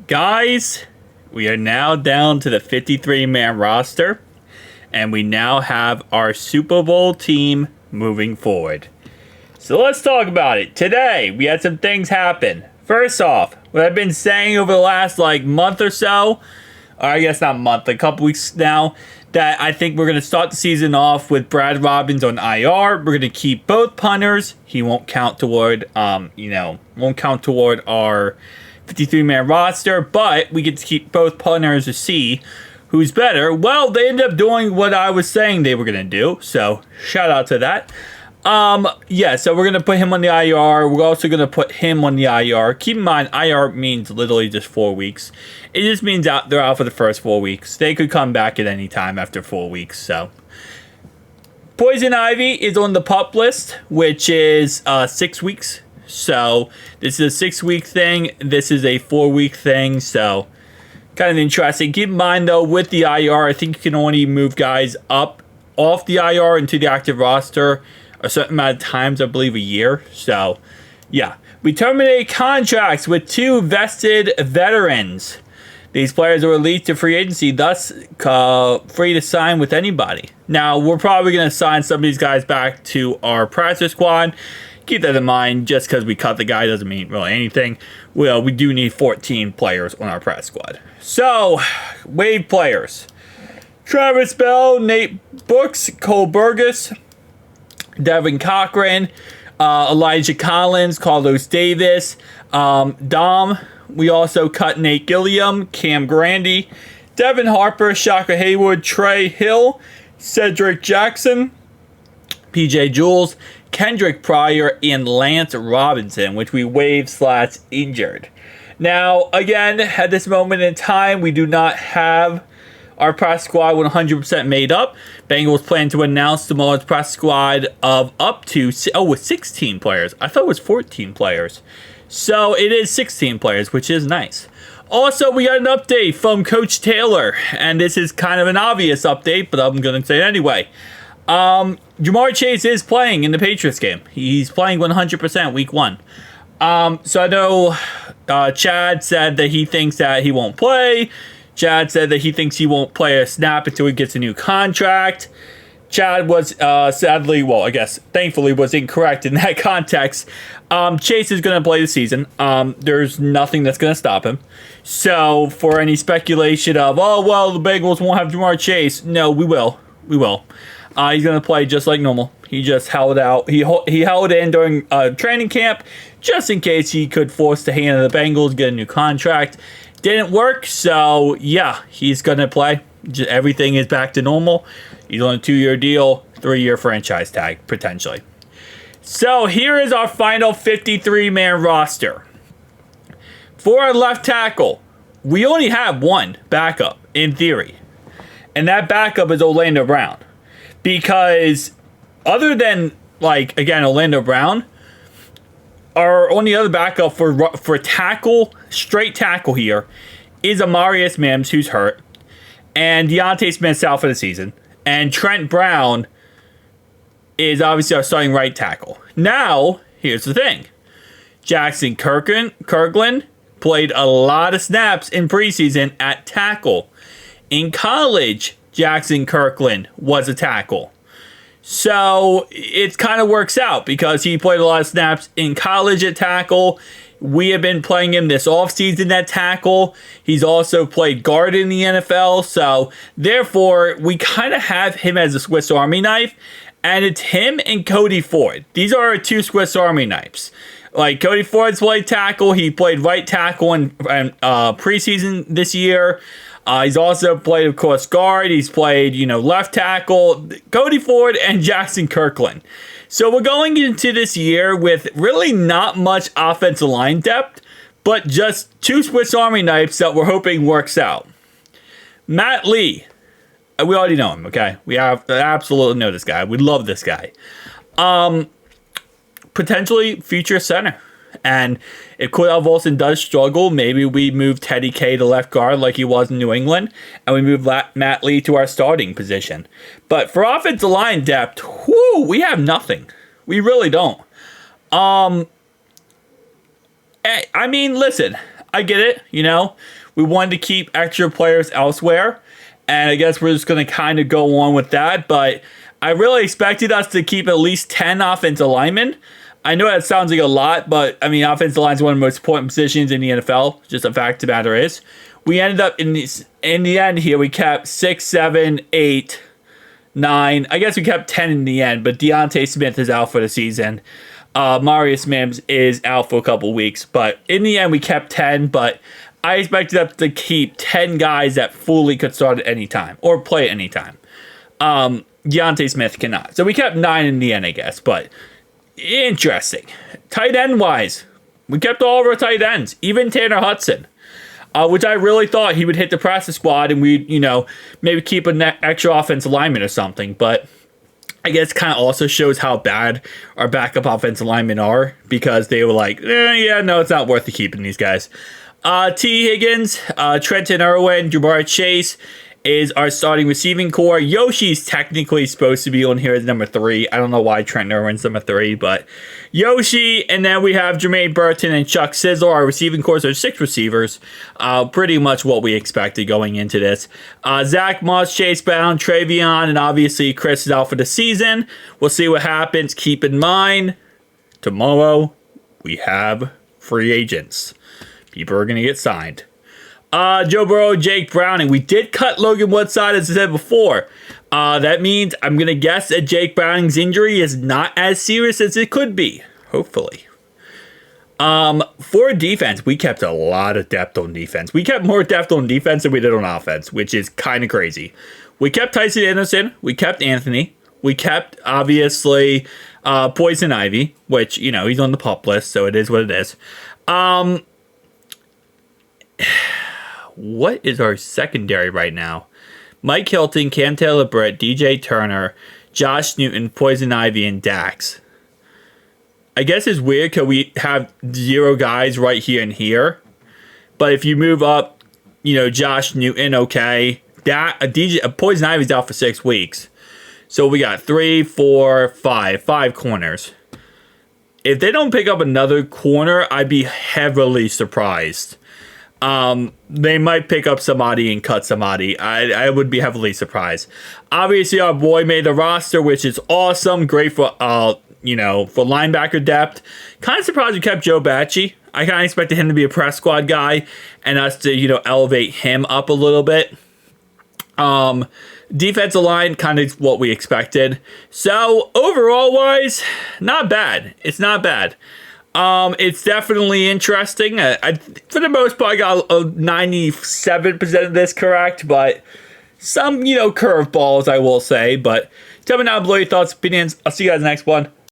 Guys, we are now down to the 53-man roster, and we now have our Super Bowl team moving forward. So let's talk about it. Today, we had some things happen. First off, what I've been saying over the last month or so, or I guess not month, a couple weeks now, that I think we're going to start the season off with Brad Robbins on IR. We're going to keep both punters. He won't count toward, our 53-man roster, but we get to keep both punters to see who's better. Well, they ended up doing what I was saying they were going to do, so shout out to that. So we're going to put him on the IR. We're also going to put him on the IR. Keep in mind, IR means literally just 4 weeks. It just means they're out for the first 4 weeks. They could come back at any time after 4 weeks, so. Poison Ivy is on the PUP list, which is 6 weeks. So this is a 6-week thing. This is a 4-week thing, so kind of interesting. Keep in mind, though, with the IR, I think you can only move guys up off the IR into the active roster a certain amount of times, I believe a year. So, yeah. We terminated contracts with 2 vested veterans. These players are released to free agency, thus free to sign with anybody. Now, we're probably going to sign some of these guys back to our practice squad. Keep that in mind. Just because we cut the guy doesn't mean really anything. Well, we do need 14 players on our practice squad. So, waived players. Travis Bell, Nate Brooks, Cole Burgess, Devin Cochran, Elijah Collins, Carlos Davis, Dom. We also cut Nate Gilliam, Cam Grandy, Devin Harper, Shaka Haywood, Trey Hill, Cedric Jackson, PJ Jules, Kendrick Pryor, and Lance Robinson, which we waived/injured. Now, again, at this moment in time, we do not have our practice squad 100% made up. Bengals plan to announce tomorrow's practice squad of up to 16 players. I thought it was 14 players. So it is 16 players, which is nice. Also, we got an update from Coach Taylor, and this is kind of an obvious update, but I'm going to say it anyway. Jamar Chase is playing in the Patriots game. He's playing 100% week 1. So I know Chad said that he thinks that he won't play. Chad said that he thinks he won't play a snap until he gets a new contract. Chad was thankfully was incorrect in that context. Chase is going to play the season. There's nothing that's going to stop him. So for any speculation of, the Bengals won't have Jamar Chase, no, we will. We will. He's going to play just like normal. He just held out. He held in during training camp just in case he could force the hand of the Bengals, get a new contract. Didn't work, so yeah, he's going to play. Everything is back to normal. He's on a 2-year deal, 3-year franchise tag, potentially. So here is our final 53-man roster. For our left tackle, we only have one backup, in theory. And that backup is Orlando Brown. Because other than, Orlando Brown, our only other backup for tackle, straight tackle here, is Amarius Mims, who's hurt. And Deontay Smith's out for the season. And Trent Brown is obviously our starting right tackle. Now, here's the thing. Jackson Kirkland played a lot of snaps in preseason at tackle. In college, Jackson Kirkland was a tackle. So it kind of works out because he played a lot of snaps in college at tackle. We have been playing him this offseason at tackle. He's also played guard in the NFL. So therefore, we kind of have him as a Swiss Army knife. And it's him and Cody Ford. These are our 2 Swiss Army knives. Cody Ford's played tackle. He played right tackle in preseason this year. He's also played, of course, guard. He's played, left tackle. Cody Ford and Jackson Kirkland. So we're going into this year with really not much offensive line depth, but just 2 Swiss Army knives that we're hoping works out. Matt Lee. We already know him, okay? We absolutely know this guy. We love this guy. Potentially future center. And if Cordell Volson does struggle, maybe we move Teddy K to left guard like he was in New England, and we move Matt Lee to our starting position. But for offensive line depth, we have nothing. We really don't. Listen, I get it, We wanted to keep extra players elsewhere, and I guess we're just going to kind of go on with that, but I really expected us to keep at least 10 offensive linemen. I know that sounds like a lot, but, offensive line is one of the most important positions in the NFL. Just a fact of the matter is. We ended up, in the end here, we kept 6, 7, 8, 9. I guess we kept 10 in the end, but Deontay Smith is out for the season. Marius Mims is out for a couple weeks, but in the end, we kept 10, but I expected us to keep 10 guys that fully could start at any time or play at any time. Deontay Smith cannot. So we kept 9 in the end, I guess, but interesting. Tight end wise, we kept all of our tight ends, even Tanner Hudson, which I really thought he would hit the practice squad and we'd, maybe keep an extra offensive lineman or something, but I guess kind of also shows how bad our backup offensive linemen are because they were like, no, it's not worth the keeping these guys. T. Higgins, Trenton Irwin, Jabari Chase is our starting receiving core. Yoshi's technically supposed to be on here as number 3. I don't know why Trenton Irwin's number 3, but Yoshi, and then we have Jermaine Burton and Chuck Sizzle. Our receiving core are 6 receivers. Pretty much what we expected going into this. Zach Moss, Chase Brown, Travion, and obviously Chris is out for the season. We'll see what happens. Keep in mind, tomorrow we have free agents. People are going to get signed. Joe Burrow, Jake Browning. We did cut Logan Woodside, as I said before. That means I'm going to guess that Jake Browning's injury is not as serious as it could be. Hopefully. For defense, we kept a lot of depth on defense. We kept more depth on defense than we did on offense, which is kind of crazy. We kept Tyson Anderson. We kept Anthony. We kept, obviously, Poison Ivy, which, he's on the PUP list, so it is what it is. What is our secondary right now? Mike Hilton, Cam Taylor-Britt, DJ Turner, Josh Newton, Poison Ivy, and Dax. I guess it's weird because we have 0 guys right here and here. But if you move up, Josh Newton, okay. Poison Ivy's out for 6 weeks. So we got 3, 4, 5 corners. If they don't pick up another corner, I'd be heavily surprised. They might pick up somebody and cut somebody. I would be heavily surprised. Obviously, our boy made the roster, which is awesome. Great for, for linebacker depth. Kind of surprised we kept Joe Bacci. I kind of expected him to be a press squad guy and us to, elevate him up a little bit. Defensive line, kind of what we expected. So, overall wise, not bad. It's not bad. It's definitely interesting. I for the most part, I got 97% of this correct, but some, curveballs, I will say. But tell me down below your thoughts, opinions. I'll see you guys in the next one.